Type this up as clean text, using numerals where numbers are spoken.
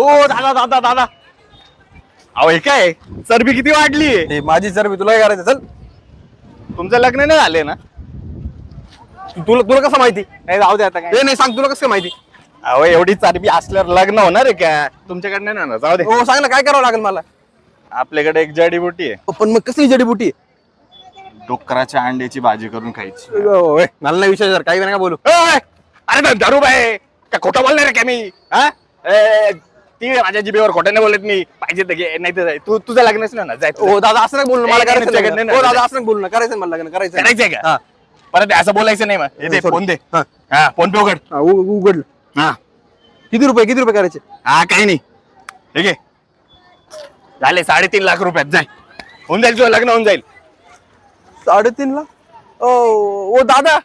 हो दादा दादा दादा अहो हे काय चरबी किती वाढली हे माझी चरबी तुला काय करायचं? चल. तुमचं लग्न नाही झाले ना? तुला तुला कसं माहिती? नाही जाऊ दे आता काय. हे नाही सांग, तुला कसं काय माहिती? अहो एवढी चरबी असल्यावर लग्न होणार आहे का? तुमच्याकडे नाही ना, जाऊ दे. हो सांग ना, काय करावं लागेल मला? आपल्याकडे एक जडीबुटी आहे, पण मग कसली जडीबुटी? डुकराच्या अंड्याची भाजी करून खायची. मला नाही विषय, काही नाही बोलू. अरे दारू बाय का खोटं बोलणार आहे का मी? हा ती माझ्या जिभेवर खोटं नाही बोलत मी. पाहिजे तर घे, नाही तर तू तुझं लग्नच नाही ना, जाय. हो दादा असं नाही बोलू ना, मला नाही, करायचं नाही, लग्न. नाही, हो दादा नाही. असं नाही बोलू ना, करायचं मला लग्न, करायचं करायचंय का? परत असं बोलायचं नाही. मग दे Sorry. फोन दे. हा. हा फोन पे उघड. उघडलं. हा किती रुपये करायचे? हा काही नाही, ठीक आहे. झाले 3.5 लाख रुपयात, जाय. होऊन जाईल, तुझं लग्न होऊन जाईल. 3.5 लाख? ओ दादा.